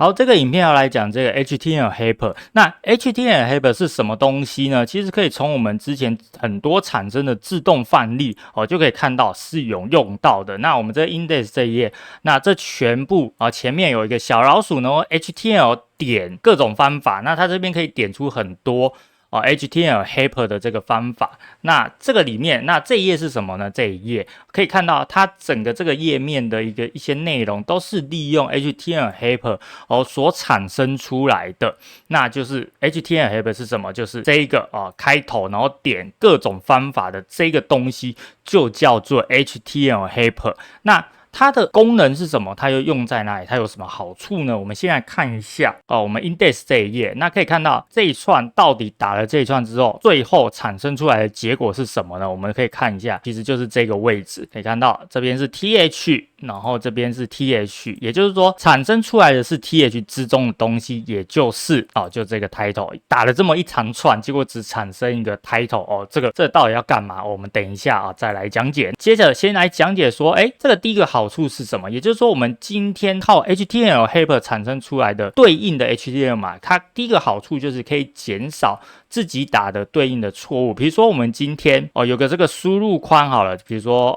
好，这个影片要来讲这个 HTML Helper。那 HTML Helper 是什么东西呢？其实可以从我们之前很多产生的自动范例就可以看到是有用到的。那我们这 index 这一页，那这全部前面有一个小老鼠呢 HTML 点各种方法，那它这边可以点出很多HTML Helper 的这个方法。那这个里面，那这一页是什么呢？这一页可以看到它整个这个页面的一些内容都是利用 HTML Helper 所产生出来的。那就是 HTML Helper 是什么？就是这一个开头然后点各种方法的这个东西就叫做 HTML Helper。那它的功能是什么？它又用在哪里？它有什么好处呢？我们先来看一下我们 index 这一页，那可以看到这一串到底打了这一串之后，最后产生出来的结果是什么呢？我们可以看一下，其实就是这个位置，可以看到这边是 th， 然后这边是 th， 也就是说产生出来的是 th 之中的东西，也就是就这个 title， 打了这么一长串，结果只产生一个 title 这到底要干嘛？我们等一下再来讲解。接着先来讲解说，这个第一个好处是什么？也就是说，我们今天靠 HTML Helper 产生出来的对应的 HTML 码，它第一个好处就是可以减少自己打的对应的错误。比如说我们今天有个这个输入框好了，比如说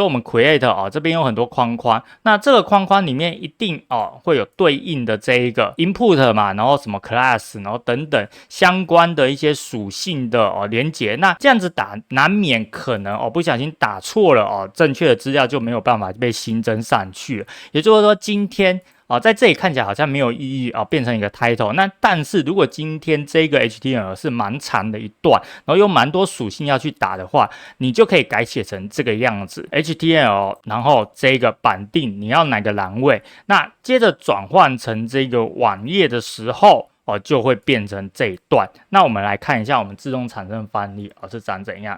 我们 create 这边有很多框框，那这个框框里面一定会有对应的这一个 input 嘛，然后什么 class， 然后等等相关的一些属性的连结。那这样子打难免可能不小心打错了正确的资料就没有办法被新增上去了。也就是说今天在这里看起来好像没有意义变成一个 title。那但是如果今天这个 HTML 是蛮长的一段，然后有蛮多属性要去打的话，你就可以改写成这个样子 HTML， 然后这个绑定你要哪个栏位，那接着转换成这个网页的时候就会变成这一段。那我们来看一下我们自动产生范例是长怎样。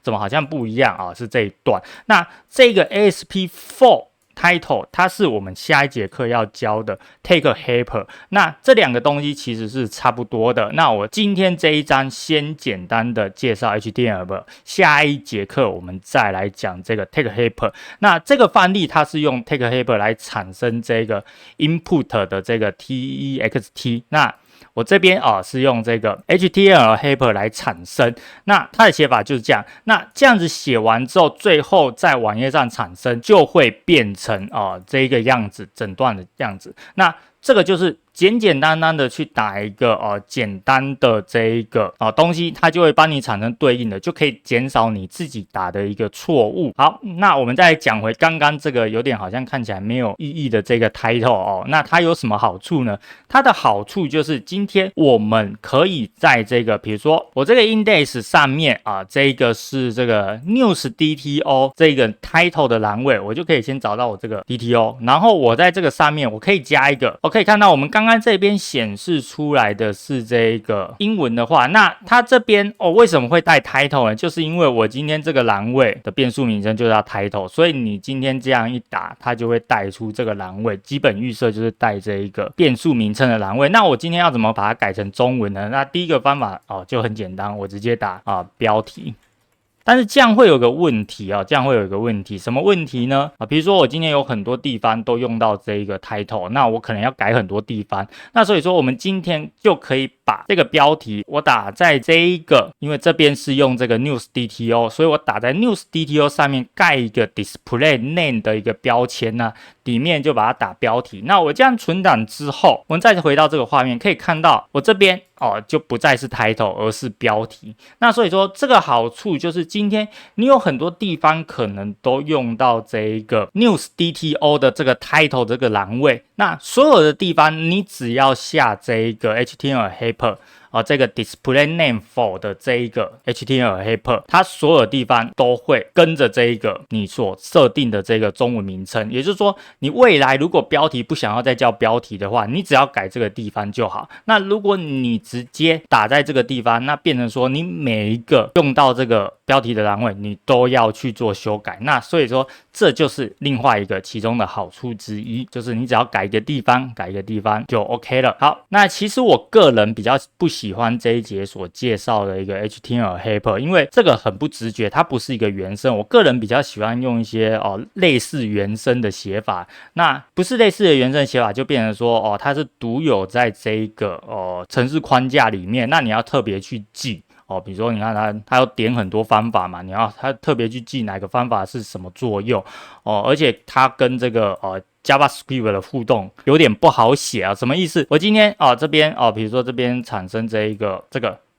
怎么好像不一样是这一段。那这个 ASP4 title 它是我们下一节课要教的 take helper。那这两个东西其实是差不多的。那我今天这一章先简单的介绍 HTML， 下一节课我们再来讲这个 take helper。那这个范例它是用 take helper 来产生这个 input 的这个 text。那我这边是用这个 HTML Helper 来产生，那它的写法就是这样。那这样子写完之后，最后在网页上产生就会变成这个样子，整段的样子。那这个就是简简单单的去打一个简单的这一个东西，它就会帮你产生对应的，就可以减少你自己打的一个错误。好，那我们再讲回刚刚这个有点好像看起来没有意义的这个 title 那它有什么好处呢？它的好处就是今天我们可以在这个比如说我这个 index 上面这个是这个 news DTO 这个 title 的栏位，我就可以先找到我这个 DTO， 然后我在这个上面我可以加一个可以看到我们刚刚这边显示出来的是这个英文的话，那它这边为什么会带 title 呢？就是因为我今天这个栏位的变数名称就叫 title， 所以你今天这样一打，它就会带出这个栏位。基本预设就是带这一个变数名称的栏位。那我今天要怎么把它改成中文呢？那第一个方法就很简单，我直接打标题。但是这样会有个问题什么问题呢？比如说我今天有很多地方都用到这个 title， 那我可能要改很多地方，那所以说我们今天就可以把这个标题我打在这一个，因为这边是用这个 news DTO， 所以我打在 news DTO 上面盖一个 display name 的一个标签呢，里面就把它打标题。那我这样存档之后，我们再回到这个画面，可以看到我这边就不再是 title 而是标题。那所以说这个好处就是今天你有很多地方可能都用到这一个 news DTO 的这个 title 这个栏位，那所有的地方你只要下这一个 HTML Helper这个 display name for 的这一个 HTML Helper， 它所有地方都会跟着这一个你所设定的这个中文名称。也就是说，你未来如果标题不想要再叫标题的话，你只要改这个地方就好。那如果你直接打在这个地方，那变成说你每一个用到这个标题的栏位，你都要去做修改。那所以说，这就是另外一个其中的好处之一，就是你只要改一个地方就 OK 了。好，那其实我个人比较不喜喜欢这一节所介绍的一个 HTML Helper， 因为这个很不直觉，它不是一个原生。我个人比较喜欢用一些类似原生的写法，那不是类似的原生写法，就变成说它是独有在这一个程式框架里面，那你要特别去记。比如说你看它要点很多方法嘛，它特别去记哪个方法是什么作用而且它跟这个JavaScript 的互动有点不好写啊，什么意思？我今天这边比如说这边产生这个，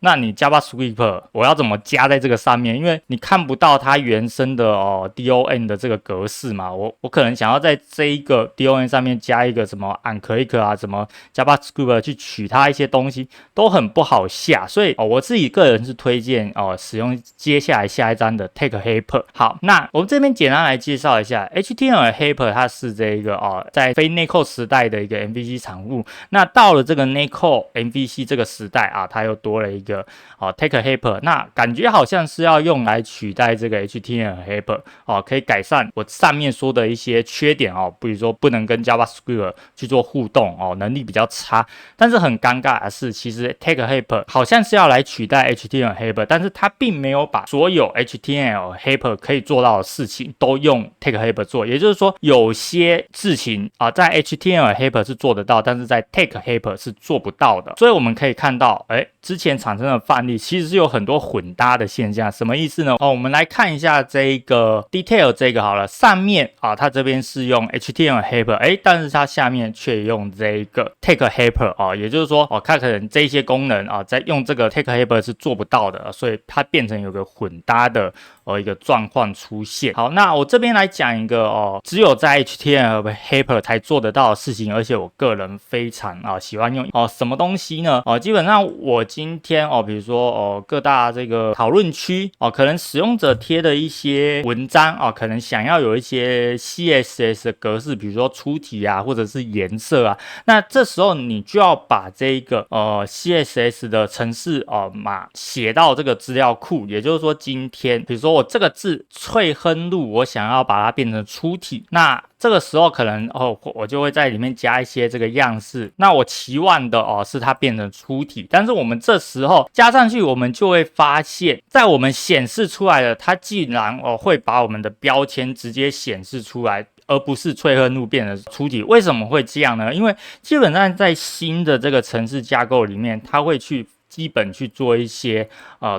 那你 JavaScript 我要怎么加在这个上面？因为你看不到它原生的DOM 的这个格式嘛，我可能想要在这一个 DOM 上面加一个什么 onClick 啊，什么 JavaScript 去取它一些东西，都很不好下，所以我自己个人是推荐使用接下来下一章的 Take Helper。好，那我们这边简单来介绍一下 HTML Helper， 它是这个在非 Netcode 时代的一个 MVC 产物。那到了这个 Netcode MVC 这个时代它又多了一个Take Helper， 那感觉好像是要用来取代这个 HTML Helper 可以改善我上面说的一些缺点比如说不能跟 JavaScript 去做互动能力比较差。但是很尴尬的是，其实 Take Helper 好像是要来取代 HTML Helper， 但是它并没有把所有 HTML Helper 可以做到的事情都用 Take Helper 做，也就是说有些事情在 HTML Helper 是做得到，但是在 Take Helper 是做不到的。所以我们可以看到之前产生的范例其实是有很多混搭的现象。什么意思呢？我们来看一下这个 detail 这个好了，上面它这边是用 HTML Helper， 但是它下面却用这个 Take Helper也就是说它可能这些功能在用这个 Take Helper 是做不到的，所以它变成有个混搭的一个状况出现。好，那我这边来讲一个只有在 HTML Helper 才做得到的事情，而且我个人非常喜欢用什么东西呢？基本上我今天比如说各大这个讨论区可能使用者贴的一些文章可能想要有一些 CSS 的格式，比如说出题或者是颜色那这时候你就要把这个CSS 的程式码写到这个资料库，也就是说今天比如说我这个字翠亨路，我想要把它变成出体，那这个时候可能我就会在里面加一些这个样式，那我期望的是它变成出体，但是我们这时候加上去，我们就会发现在我们显示出来的它竟然会把我们的标签直接显示出来，而不是翠亨路变成出体。为什么会这样呢？因为基本上在新的这个程式架构里面，它会基本去做一些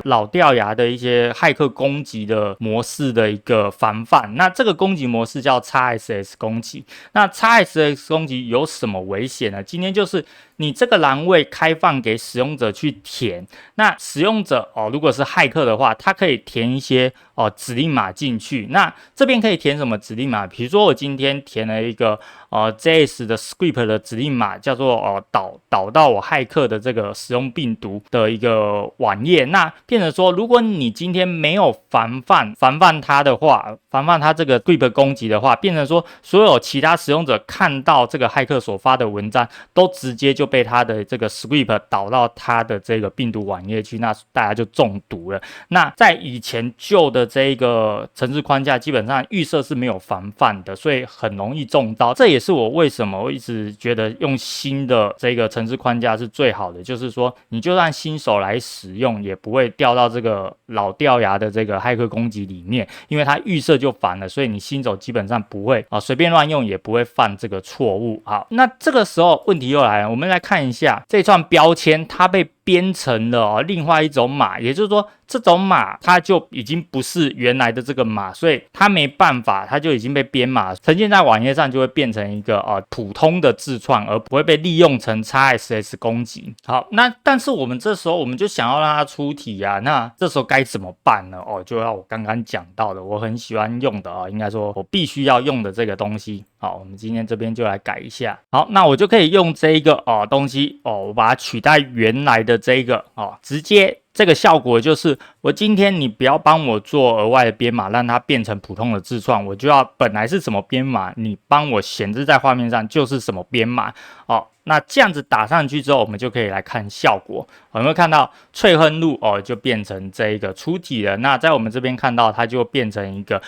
老掉牙的一些骇客攻击的模式的一个防范。那这个攻击模式叫 XSS 攻击。那 XSS 攻击有什么危险呢？今天就是你这个栏位开放给使用者去填，那使用者如果是骇客的话，他可以填一些指令码进去。那这边可以填什么指令码？比如说我今天填了一个JS 的 script 的指令码，叫做导到我骇客的这个使用病毒的一个网页。那变成说，如果你今天没有防范它的话，防范它这个 script 攻击的话，变成说所有其他使用者看到这个骇客所发的文章，都直接就被他的这个 script 导到他的这个病毒网页去，那大家就中毒了。那在以前旧的这个程式框架，基本上预设是没有防范的，所以很容易中招。这也是我为什么我一直觉得用新的这个程式框架是最好的，就是说你就算新手来使用，也不会掉到这个老掉牙的这个骇客攻击里面，因为它预设就防了，所以你新手基本上不会随便乱用，也不会犯这个错误。好，那这个时候问题又来了，我们来看一下这串标签，它被编成了另外一种码，也就是说这种码它就已经不是原来的这个码，所以它没办法，它就已经被编码呈现在网页上，就会变成一个普通的字串，而不会被利用成 XSS 攻击。好，那但是我们这时候我们就想要让它出题那这时候该怎么办呢？就要我刚刚讲到的，我很喜欢用的应该说我必须要用的这个东西。好，我们今天这边就来改一下。好，那我就可以用这一个东西我把它取代原来的这一个直接这个效果就是我今天你不要帮我做额外的编码，让它变成普通的字串，我就要本来是什么编码，你帮我显示在画面上就是什么编码哦。那这样子打上去之后，我们就可以来看效果。有没有看到翠亨路哦，就变成这一个出体了？那在我们这边看到，它就变成一个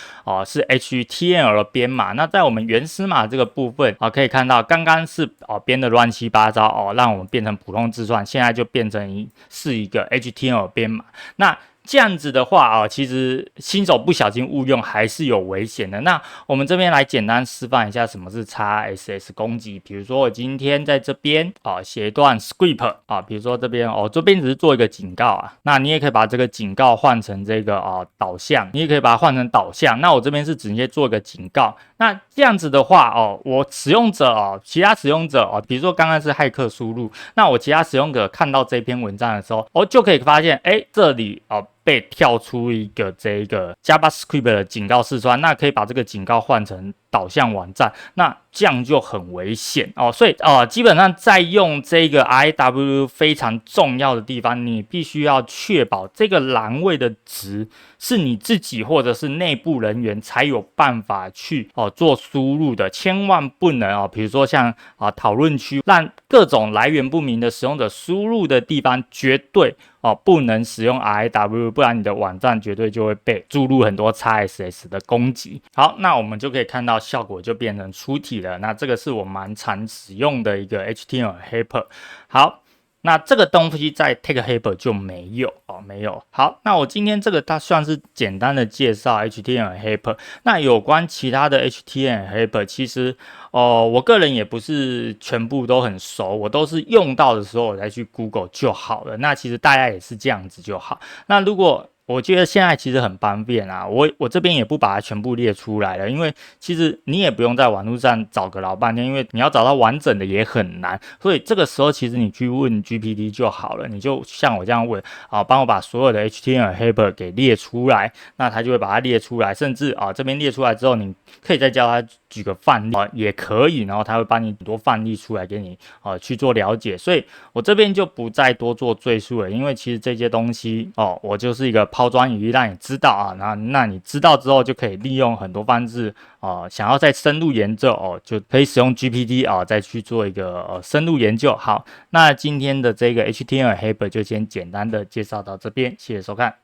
是 HTML 的编码。那在我们原始码这个部分可以看到刚刚是编的乱七八糟让我们变成普通字串，现在就变成是一个 HTML 编码。那这样子的话其实新手不小心误用还是有危险的。那我们这边来简单示范一下什么是 XSS 攻击。比如说我今天在这边写一段 script 比如说这边这边只是做一个警告那你也可以把这个警告换成这个导向，你也可以把它换成导向。那我这边是直接做一个警告。那这样子的话我使用者其他使用者比如说刚刚是骇客输入，那我其他使用者看到这篇文章的时候就可以发现这里被跳出一个这个 JavaScript 的警告视窗，那可以把这个警告换成导向网站，那这样就很危险所以基本上在用这个 RAW 非常重要的地方，你必须要确保这个栏位的值是你自己或者是内部人员才有办法去做输入的，千万不能比如说像讨论区让各种来源不明的使用者输入的地方，绝对不能使用 RAW， 不然你的网站绝对就会被注入很多 XSS 的攻击。好，那我们就可以看到效果就变成出体了。那这个是我蛮常使用的一个 HTML Helper。好，那这个东西在 Tag Helper 就没有没有。好，那我今天这个它算是简单的介绍 HTML Helper。那有关其他的 HTML Helper， 其实我个人也不是全部都很熟，我都是用到的时候我再去 Google 就好了。那其实大家也是这样子就好。那如果我觉得现在其实很方便我这边也不把它全部列出来了，因为其实你也不用在网络上找个老半天，因为你要找到完整的也很难，所以这个时候其实你去问 GPT 就好了，你就像我这样问帮我把所有的 HTML Helper 给列出来，那它就会把它列出来，甚至这边列出来之后，你可以再叫它举个范例也可以，然后它会帮你很多范例出来给你去做了解，所以我这边就不再多做赘述了，因为其实这些东西我就是一个抛砖引玉让你知道那你知道之后就可以利用很多方式想要再深入研究就可以使用 GPT 再去做一个深入研究。好，那今天的这个 HTML Helper 就先简单的介绍到这边，谢谢收看。